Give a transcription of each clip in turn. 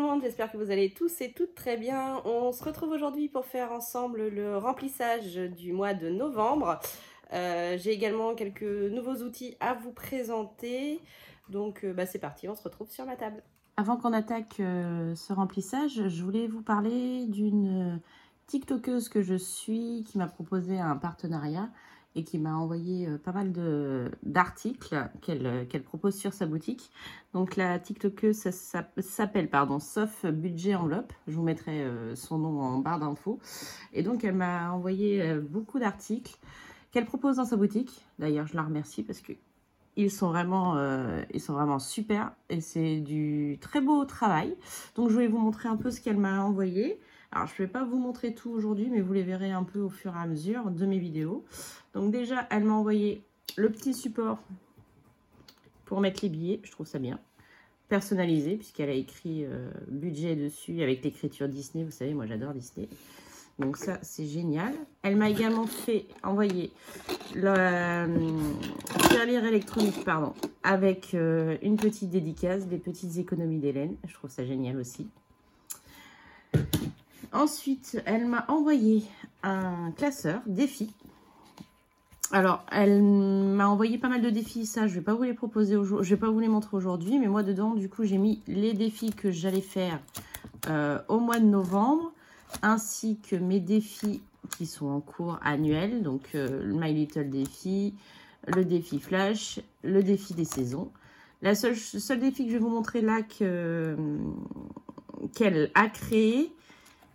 monde, j'espère que vous allez tous et toutes très bien. On se retrouve aujourd'hui pour faire ensemble le remplissage du mois de novembre. J'ai également quelques nouveaux outils à vous présenter. Donc c'est parti, on se retrouve sur ma table. Avant qu'on attaque ce remplissage, je voulais vous parler d'une TikTokeuse que je suis qui m'a proposé un partenariat et qui m'a envoyé pas mal d'articles qu'elle propose sur sa boutique. Donc la TikTokeuse s'appelle Sauf Budget Enveloppe. Je vous mettrai son nom en barre d'infos. Et donc elle m'a envoyé beaucoup d'articles qu'elle propose dans sa boutique. D'ailleurs, je la remercie parce que ils sont vraiment super et c'est du très beau travail. Donc, je vais vous montrer un peu ce qu'elle m'a envoyé. Alors, je ne vais pas vous montrer tout aujourd'hui, mais vous les verrez un peu au fur et à mesure de mes vidéos. Donc, déjà, elle m'a envoyé le petit support pour mettre les billets. Je trouve ça bien. Personnalisé, puisqu'elle a écrit budget dessus avec l'écriture Disney. Vous savez, moi, j'adore Disney. Donc ça, c'est génial. Elle m'a également envoyé le tirelire électronique, avec une petite dédicace, des petites économies d'Hélène. Je trouve ça génial aussi. Ensuite, elle m'a envoyé un classeur défi. Alors, elle m'a envoyé pas mal de défis. Ça, je vais pas vous les proposer aujourd'hui. Je vais pas vous les montrer aujourd'hui, mais moi dedans, du coup, j'ai mis les défis que j'allais faire au mois de novembre, ainsi que mes défis qui sont en cours annuels, donc le My Little Défi, le défi Flash, le défi des saisons. Le seul défi que je vais vous montrer là qu'elle a créé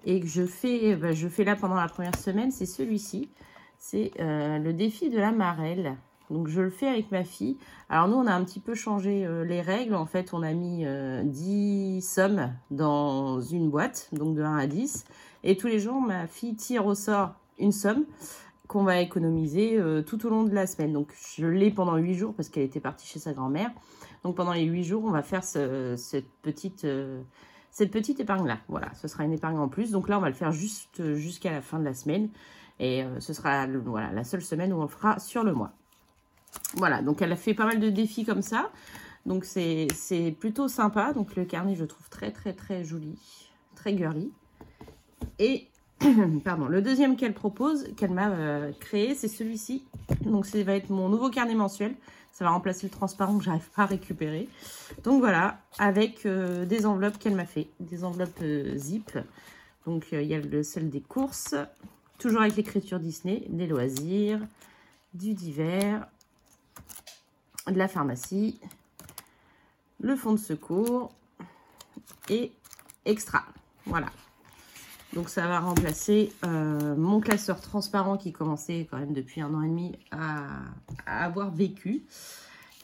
et que je fais là pendant la première semaine, c'est celui-ci. C'est le défi de la marelle. Donc, je le fais avec ma fille. Alors, nous, on a un petit peu changé les règles. En fait, on a mis 10 sommes dans une boîte, donc de 1 à 10. Et tous les jours, ma fille tire au sort une somme qu'on va économiser tout au long de la semaine. Donc, je l'ai pendant 8 jours parce qu'elle était partie chez sa grand-mère. Donc, pendant les 8 jours, on va faire cette petite épargne-là. Voilà, ce sera une épargne en plus. Donc là, on va le faire juste jusqu'à la fin de la semaine. Et ce sera la seule semaine où on le fera sur le mois. Voilà, donc elle a fait pas mal de défis comme ça. Donc c'est plutôt sympa. Donc le carnet, je trouve très très très joli, très girly. Et pardon, le deuxième qu'elle propose, qu'elle m'a créé, c'est celui-ci. Donc ça va être mon nouveau carnet mensuel. Ça va remplacer le transparent que j'arrive pas à récupérer. Donc voilà, avec des enveloppes qu'elle m'a fait, des enveloppes zip. Donc il y a celle des courses, toujours avec l'écriture Disney, des loisirs, du divers, de la pharmacie, le fonds de secours et extra. Voilà. Donc ça va remplacer mon classeur transparent qui commençait quand même depuis 1 an et demi à avoir vécu.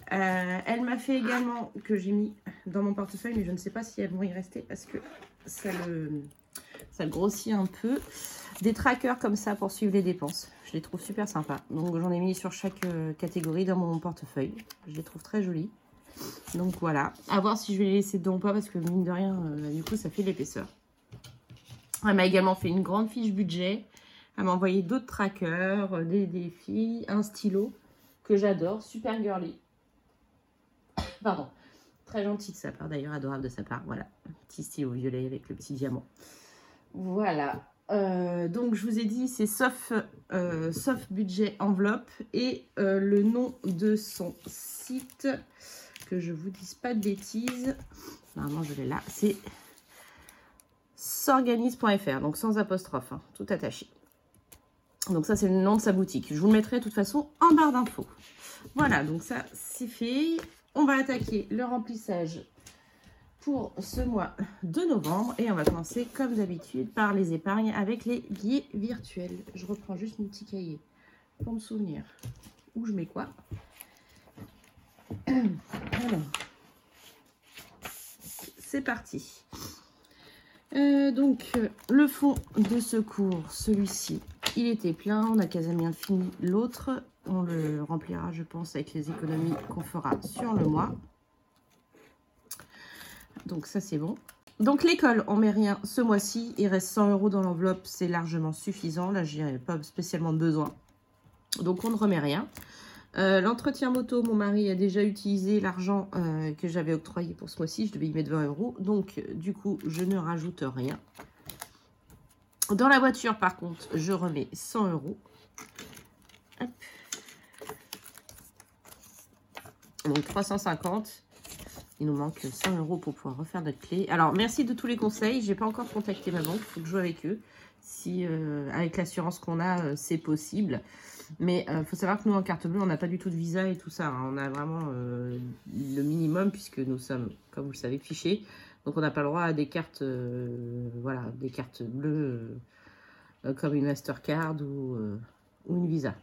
Elle m'a fait également, que j'ai mis dans mon portefeuille, mais je ne sais pas si elles vont y rester parce que ça le grossit un peu. Des trackers comme ça pour suivre les dépenses. Je les trouve super sympas. Donc j'en ai mis sur chaque catégorie dans mon portefeuille. Je les trouve très jolis. Donc voilà. À voir si je vais les laisser dedans ou pas parce que mine de rien, du coup ça fait de l'épaisseur. Elle m'a également fait une grande fiche budget. Elle m'a envoyé d'autres trackers, des défis, un stylo que j'adore. Super girly. Pardon. Très gentil de sa part d'ailleurs, adorable de sa part. Voilà. Un petit stylo violet avec le petit diamant. Voilà. Donc je vous ai dit c'est sauf budget enveloppe et le nom de son site, que je vous dise pas de bêtises, normalement je l'ai là, c'est s'organise.fr, donc sans apostrophe, hein, tout attaché. Donc ça c'est le nom de sa boutique, je vous le mettrai de toute façon en barre d'infos. Voilà, donc ça c'est fait. On va attaquer le remplissage pour ce mois de novembre et on va commencer comme d'habitude par les épargnes avec les billets virtuels. Je reprends juste mon petit cahier pour me souvenir où je mets quoi. Alors, c'est parti. Donc le fonds de secours, celui-ci, il était plein, on a quasiment bien fini. L'autre, on le remplira, je pense, avec les économies qu'on fera sur le mois. Donc ça c'est bon. Donc l'école, on met rien ce mois-ci. Il reste 100 € dans l'enveloppe, c'est largement suffisant. Là, j'y ai pas spécialement besoin. Donc on ne remet rien. L'entretien moto, mon mari a déjà utilisé l'argent que j'avais octroyé pour ce mois-ci. Je devais y mettre 20 euros. Donc, du coup, je ne rajoute rien. Dans la voiture, par contre, je remets 100 euros. Hop. Donc, 350. Il nous manque 100 euros pour pouvoir refaire notre clé. Alors, merci de tous les conseils. Je n'ai pas encore contacté ma banque. Il faut que je joue avec eux. Si, avec l'assurance qu'on a, c'est possible. Mais il faut savoir que nous, en carte bleue, on n'a pas du tout de visa et tout ça. Hein. On a vraiment le minimum puisque nous sommes, comme vous le savez, fichés. Donc, on n'a pas le droit à des cartes, voilà, des cartes bleues comme une Mastercard ou une Visa.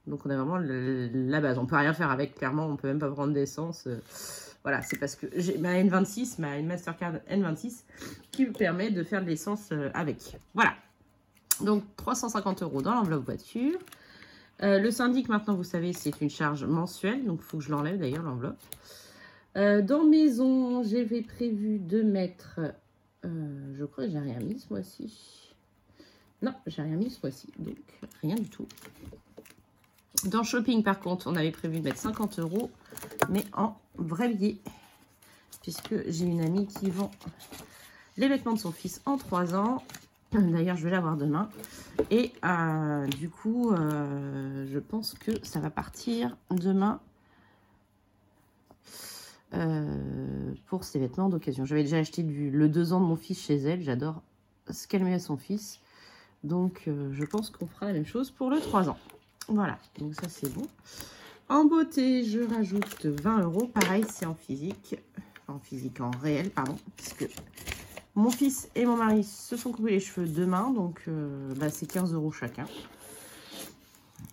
Donc, on a vraiment la base. On peut rien faire avec, clairement. On peut même pas prendre d'essence. Voilà, c'est parce que j'ai ma N26, une Mastercard N26 qui me permet de faire de l'essence avec. Voilà. Donc, 350 euros dans l'enveloppe voiture. Le syndic, maintenant, vous savez, c'est une charge mensuelle. Donc, il faut que je l'enlève, d'ailleurs, l'enveloppe. Dans maison, j'avais prévu de mettre... je crois que j'ai rien mis ce mois-ci. Non, j'ai rien mis ce mois-ci. Donc, rien du tout. Dans shopping, par contre, on avait prévu de mettre 50 euros. Mais en vrai billet. Puisque j'ai une amie qui vend les vêtements de son fils en 3 ans. D'ailleurs, je vais la voir demain. Et du coup, je pense que ça va partir demain pour ses vêtements d'occasion. J'avais déjà acheté le 2 ans de mon fils chez elle. J'adore ce qu'elle met à son fils. Donc, je pense qu'on fera la même chose pour le 3 ans. Voilà, donc ça, c'est bon. En beauté, je rajoute 20 euros. Pareil, c'est en physique. Enfin, en physique, en réel, pardon. Puisque... mon fils et mon mari se sont coupés les cheveux demain, donc c'est 15 euros chacun.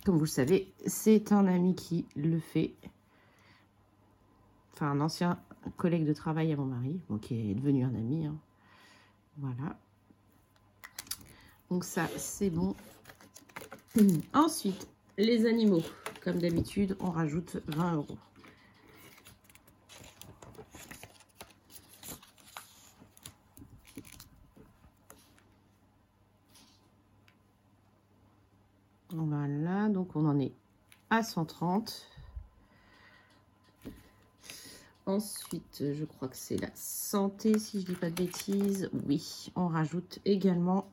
Comme vous le savez, c'est un ami qui le fait. Enfin, un ancien collègue de travail à mon mari, bon, qui est devenu un ami. Hein. Voilà. Donc ça, c'est bon. Ensuite, les animaux. Comme d'habitude, on rajoute 20 euros. Voilà, donc on en est à 130. Ensuite, je crois que c'est la santé, si je dis pas de bêtises. Oui, on rajoute également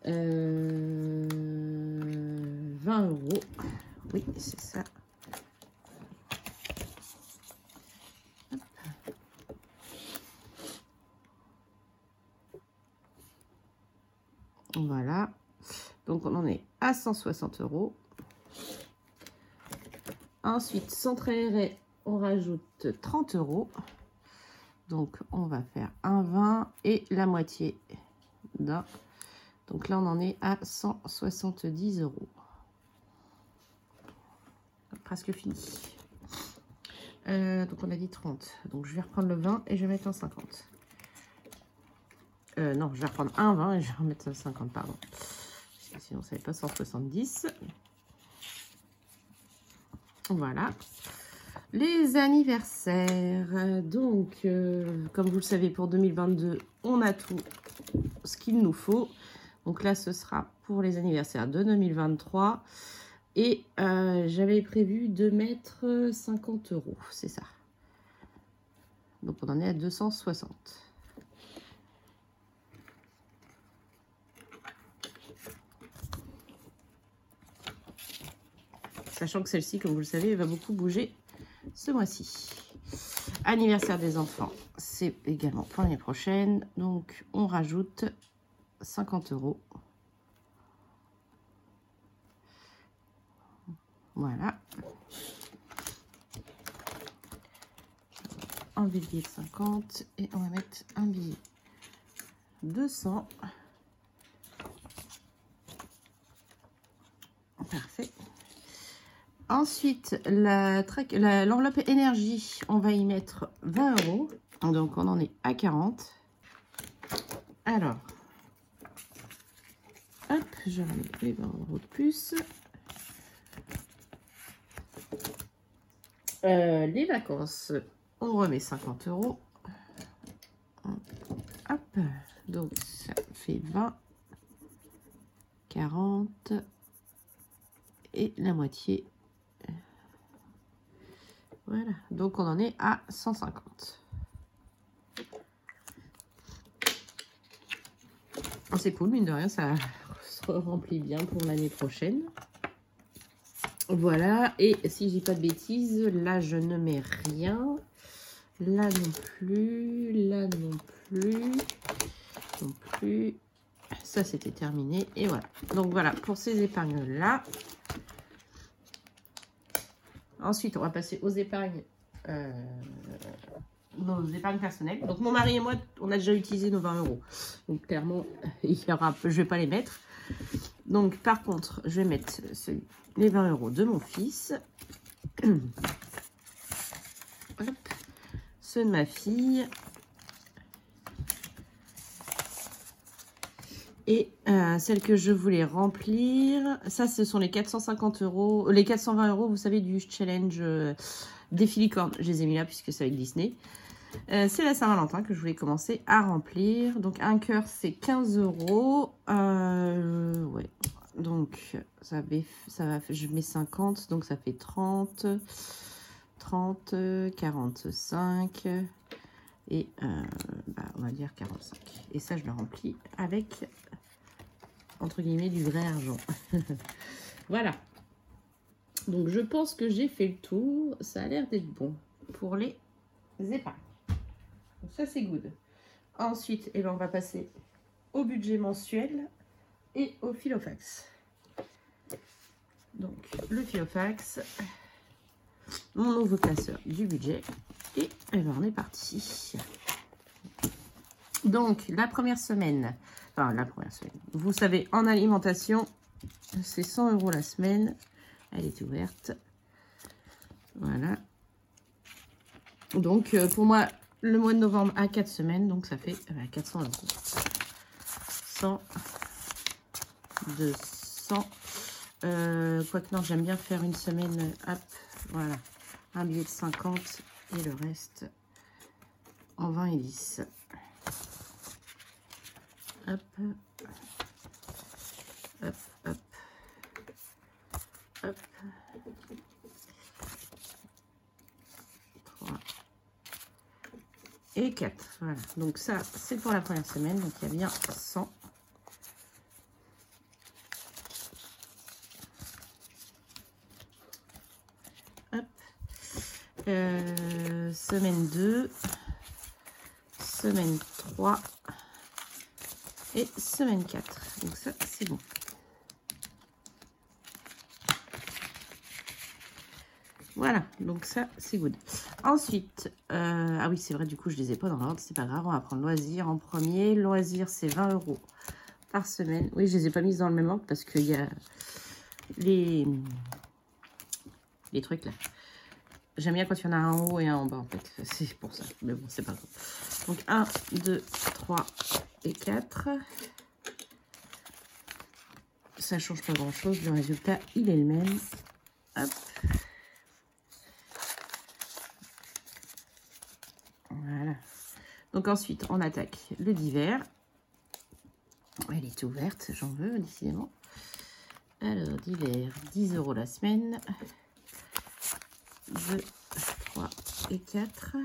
20 euros. Oui, c'est ça. Hop. Voilà. Donc, on en est à 160 euros. Ensuite, centre aéré, on rajoute 30 euros. Donc, on va faire un 20 et la moitié d'un. Donc là, on en est à 170 euros. Presque fini. Donc, on a dit 30. Donc, je vais reprendre le 20 et je vais mettre un 50. Non, je vais reprendre un 20 et je vais remettre un 50, pardon. Parce que sinon, ça n'est pas 170. Voilà. Les anniversaires. Donc, comme vous le savez, pour 2022, on a tout ce qu'il nous faut. Donc là, ce sera pour les anniversaires de 2023. Et j'avais prévu de mettre 50 euros, c'est ça. Donc on en est à 260. Sachant que celle-ci, comme vous le savez, va beaucoup bouger ce mois-ci. Anniversaire des enfants, c'est également pour l'année prochaine. Donc on rajoute 50 euros. Voilà. Un billet de 50 et on va mettre un billet de 100. Parfait. Ensuite, l'enveloppe énergie, on va y mettre 20 euros. Donc, on en est à 40. Alors, hop, je remets les 20 euros de plus. Les vacances, on remet 50 euros. Hop, donc ça fait 20, 40 et la moitié. Voilà, donc on en est à 150. Oh, c'est cool, mine de rien, ça se remplit bien pour l'année prochaine. Voilà, et si je dis pas de bêtises, là je ne mets rien. Là non plus, là non plus, non plus. Ça c'était terminé, et voilà. Donc voilà, pour ces épargnes-là. Ensuite, on va passer aux épargnes. Nos épargnes personnelles. Donc mon mari et moi, on a déjà utilisé nos 20 €. Donc clairement, il y aura, je vais pas les mettre. Donc par contre, je vais mettre les 20 € de mon fils. Hop. Ceux de ma fille. Et celle que je voulais remplir, ça ce sont les 450 €, les 420 €, vous savez, du challenge défi licorne. Je les ai mis là puisque c'est avec Disney. C'est la Saint-Valentin que je voulais commencer à remplir. Donc un cœur c'est 15 €. Ouais. Donc ça va, je mets 50, donc ça fait 30, 45 et on va dire 45. Et ça je le remplis avec entre guillemets du vrai argent. Voilà. Donc je pense que j'ai fait le tour. Ça a l'air d'être bon pour les épargnes. Donc ça c'est good. Ensuite, on va passer au budget mensuel et au Filofax. Donc le Filofax, mon nouveau classeur du budget, et on est parti. Donc la première semaine, vous savez, en alimentation, c'est 100 € la semaine. Elle est ouverte. Voilà. Donc pour moi, le mois de novembre à 4 semaines, donc ça fait 400 €. 100, 200. Quoique non, j'aime bien faire une semaine. Hop, voilà. Un billet de 50 et le reste en 20 et 10. Hop. Hop, hop. Hop. 3 et 4. Voilà. Donc ça, c'est pour la première semaine. Donc il y a bien 100. Hop. Semaine 2. Semaine 3. Et semaine 4. Donc ça, c'est bon. Voilà, donc ça, c'est good. Ensuite, ah oui, c'est vrai, du coup, je les ai pas dans l'ordre. C'est pas grave, on va prendre loisir en premier. Loisir, c'est 20 € par semaine. Oui, je les ai pas mises dans le même ordre parce qu'il y a les trucs là. J'aime bien quand il y en a un en haut et un en bas, en fait. C'est pour ça. Mais bon, c'est pas grave. Donc, 1, 2, 3 et 4. Ça change pas grand-chose. Le résultat, il est le même. Hop. Voilà. Donc, ensuite, on attaque le divers. Elle est ouverte, j'en veux, décidément. Alors, divers, 10 € la semaine. 2, 3 et 4.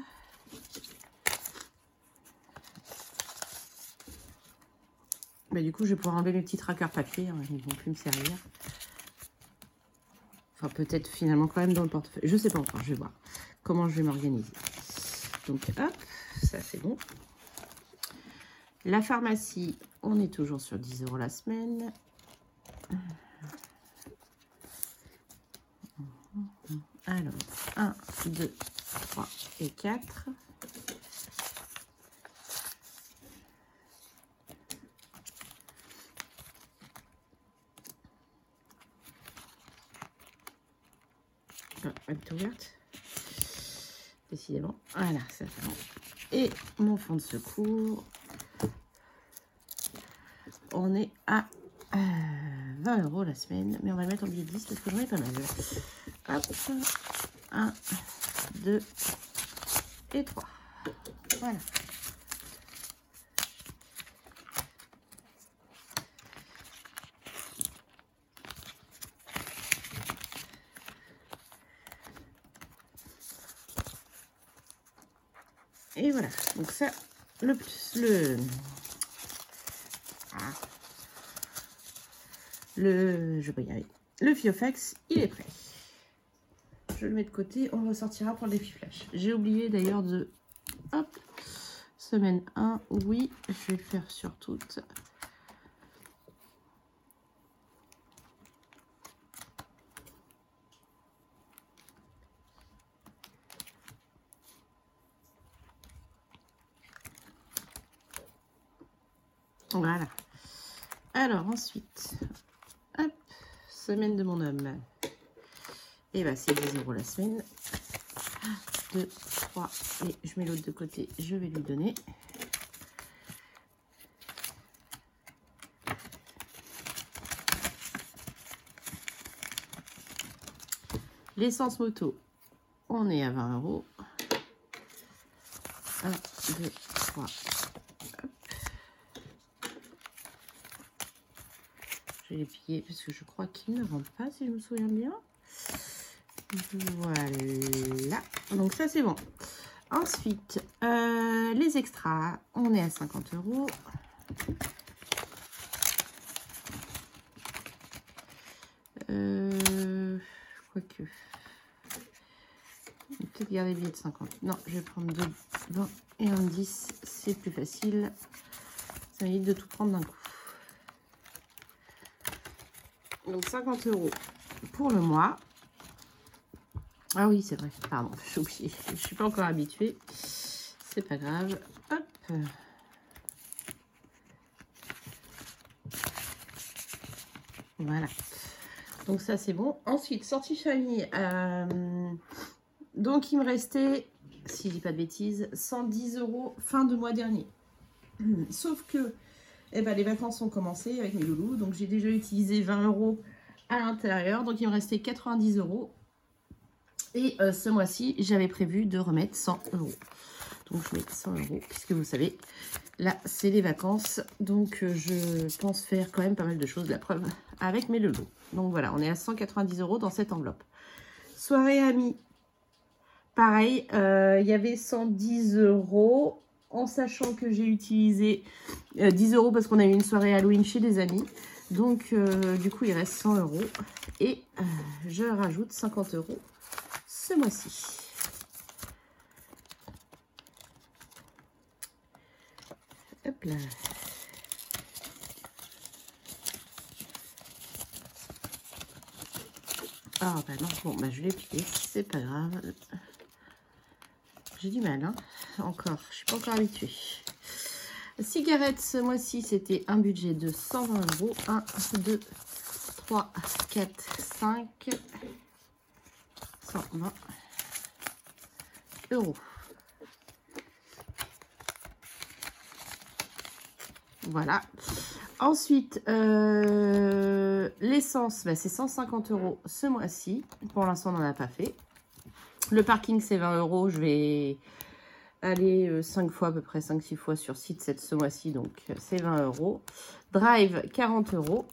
Bah, du coup, je vais pouvoir enlever mes petits trackers papier. Hein, ils ne vont plus me servir. Enfin, peut-être finalement quand même dans le portefeuille. Je ne sais pas encore, je vais voir comment je vais m'organiser. Donc, hop, ça c'est bon. La pharmacie, on est toujours sur 10 € la semaine. Alors, 1, 2, 3 et 4. Elle est ouverte. Décidément. Voilà, ça c'est bon. Et mon fonds de secours. On est à 20 € la semaine. Mais on va le mettre en billet de 10 parce que j'en ai pas mal. Hop. 1, 2 et 3. Voilà. Et voilà. Donc ça, je vais y arriver. Le Fiofax, il est prêt. Je le mets de côté, on ressortira pour le défi flash. J'ai oublié d'ailleurs de... Hop, semaine 1, oui, je vais le faire sur toutes. Voilà. Alors ensuite, hop, semaine de mon homme. Et bah c'est 10 € la semaine. 2, 3, et je mets l'autre de côté, je vais lui donner. L'essence moto, on est à 20 €. 1, 2, 3. Hop. Je vais les plier parce que je crois qu'ils ne rentrent pas, si je me souviens bien. Voilà. Donc ça, c'est bon. Ensuite, les extras, on est à 50 €. Quoique. Peut-être garder les billets de 50. Non, je vais prendre 2, 20 et un 10. C'est plus facile. Ça évite de tout prendre d'un coup. Donc 50 € pour le mois. Ah oui, c'est vrai. Pardon, j'ai oublié. Je ne suis pas encore habituée. C'est pas grave. Hop. Voilà. Donc ça, c'est bon. Ensuite, sortie famille. Donc, il me restait, si je dis pas de bêtises, 110 € fin de mois dernier. Sauf que eh ben, les vacances ont commencé avec mes loulous. Donc, j'ai déjà utilisé 20 € à l'intérieur. Donc, il me restait 90 €. Et ce mois-ci, j'avais prévu de remettre 100 €. Donc, je mets 100 €, puisque vous savez, là, c'est les vacances. Donc, je pense faire quand même pas mal de choses, la preuve, avec mes loulous. Donc, voilà, on est à 190 € dans cette enveloppe. Soirée amis. Pareil, il y avait 110 €, en sachant que j'ai utilisé 10 € parce qu'on a eu une soirée Halloween chez des amis. Donc, du coup, il reste 100 €. Et je rajoute 50 € ce mois-ci. Hop là. Ah bah non, bon, bah je l'ai plié, c'est pas grave. J'ai du mal, hein, encore, je suis pas encore habituée. Cigarettes, ce mois-ci, c'était un budget de 120 €. 1, 2, 3, 4, 5, 120 €. Voilà. Ensuite, l'essence, bah, c'est 150 € ce mois-ci. Pour l'instant, on n'en a pas fait. Le parking, c'est 20 €. Je vais aller 5 fois, à peu près 5-6 fois sur site ce mois-ci. Donc, c'est 20 €. Drive, 40 €.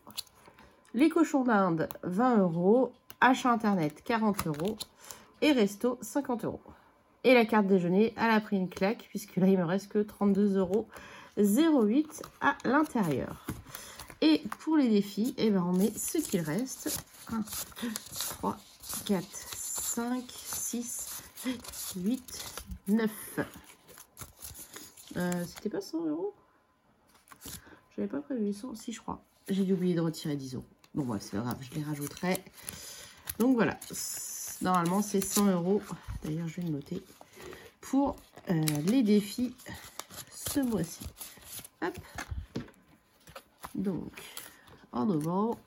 Les cochons d'Inde, 20 €. Achat internet, 40 €. Et resto, 50 €. Et la carte déjeuner, elle a pris une claque, puisque là, il me reste que 32,08 € à l'intérieur. Et pour les défis, eh ben, on met ce qu'il reste. 1, 2, 3, 4, 5, 6, 7, 8, 9. C'était pas 100 €? Je n'avais pas prévu 100, si je crois. J'ai oublié de retirer 10 €. Bon, ouais, c'est pas grave, je les rajouterai. Donc voilà, normalement c'est 100 €. D'ailleurs, je vais le noter. Pour les défis ce mois-ci. Hop. Donc, en novembre,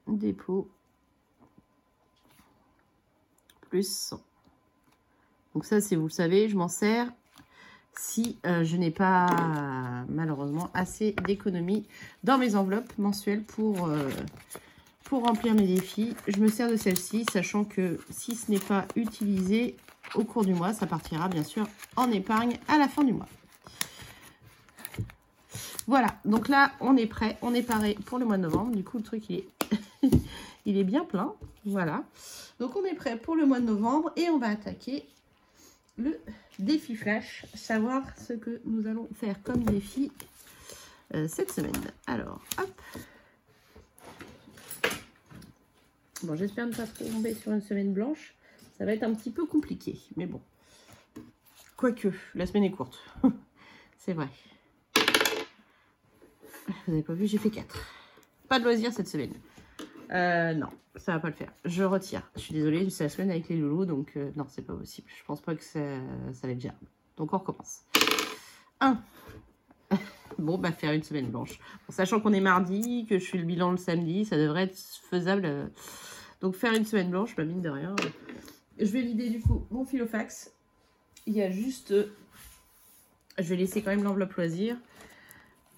dépôt, plus 100. Donc ça, c'est, vous le savez, je m'en sers si je n'ai pas, malheureusement, assez d'économies dans mes enveloppes mensuelles pour remplir mes défis. Je me sers de celle-ci, sachant que si ce n'est pas utilisé au cours du mois, ça partira bien sûr en épargne à la fin du mois. Voilà, donc là, on est prêt, on est paré pour le mois de novembre. Du coup, le truc, il est bien plein. Voilà. Donc, on est prêt pour le mois de novembre et on va attaquer le défi flash, savoir ce que nous allons faire comme défi cette semaine. Alors, hop. Bon, j'espère ne pas tomber sur une semaine blanche. Ça va être un petit peu compliqué, mais bon. Quoique, la semaine est courte. C'est vrai. Vous n'avez pas vu, j'ai fait 4. Pas de loisirs cette semaine. Non, ça va pas le faire. Je retire. Je suis désolée, c'est la semaine avec les loulous, donc non, c'est pas possible. Je pense pas que ça va être gérable. Donc on recommence. 1. Bon, bah faire une semaine blanche. Bon, sachant qu'on est mardi, que je fais le bilan le samedi, ça devrait être faisable. Donc faire une semaine blanche, bah mine de rien. Je vais vider du coup mon Filofax. Il y a juste... je vais laisser quand même l'enveloppe loisir.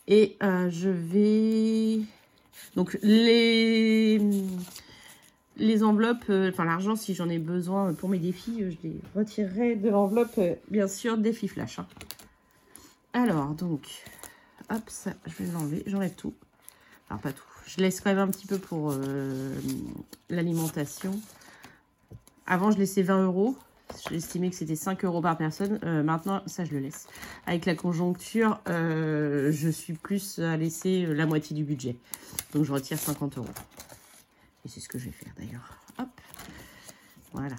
Et je vais... Donc les enveloppes, enfin l'argent, si j'en ai besoin pour mes défis, je les retirerai de l'enveloppe, bien sûr, défi flash. Hein. Alors, donc, hop, ça, je vais l'enlever, j'enlève tout. Alors, pas tout. Je laisse quand même un petit peu pour l'alimentation. Avant, je laissais 20 €. Je l'estimais que c'était 5 € par personne. Maintenant, ça, je le laisse. Avec la conjoncture, je suis plus à laisser la moitié du budget. Donc, je retire 50 €. Et c'est ce que je vais faire, d'ailleurs. Hop. Voilà.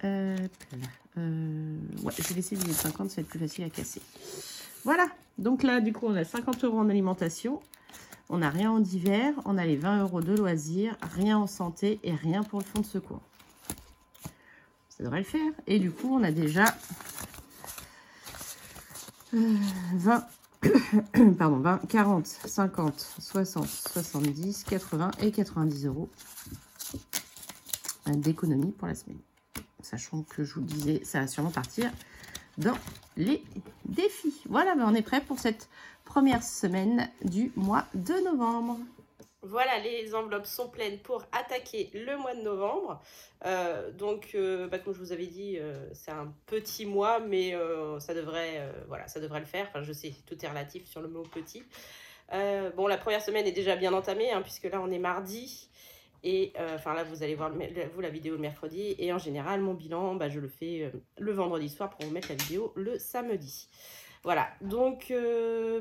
Ouais, je vais laisser du 50, ça va être plus facile à casser. Voilà. Donc là, du coup, on a 50 € en alimentation. On n'a rien en divers, on a les 20 € de loisirs, rien en santé et rien pour le fonds de secours. Ça devrait le faire. Et du coup, on a déjà 20, pardon, 20, 40, 50, 60, 70, 80 et 90 € d'économie pour la semaine. Sachant que je vous le disais, ça va sûrement partir dans les défis. Voilà, ben on est prêt pour cette première semaine du mois de novembre. Voilà, les enveloppes sont pleines pour attaquer le mois de novembre. Donc, comme je vous avais dit, c'est un petit mois, mais ça devrait, voilà, ça devrait le faire. Enfin, je sais, tout est relatif sur le mot petit. Bon, la première semaine est déjà bien entamée, hein, puisque là, on est mardi. Et enfin là, vous allez voir la vidéo le mercredi. Et en général, mon bilan, bah, je le fais le vendredi soir pour vous mettre la vidéo le samedi. Voilà, donc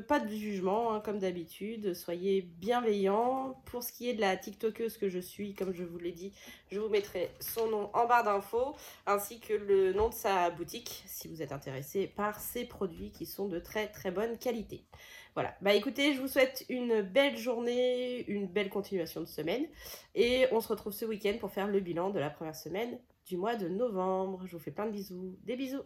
pas de jugement, hein, comme d'habitude. Soyez bienveillants. Pour ce qui est de la TikTokeuse que je suis, comme je vous l'ai dit, je vous mettrai son nom en barre d'infos, ainsi que le nom de sa boutique, si vous êtes intéressé par ses produits qui sont de très très bonne qualité. Voilà, bah écoutez, je vous souhaite une belle journée, une belle continuation de semaine. Et on se retrouve ce week-end pour faire le bilan de la première semaine du mois de novembre. Je vous fais plein de bisous. Des bisous!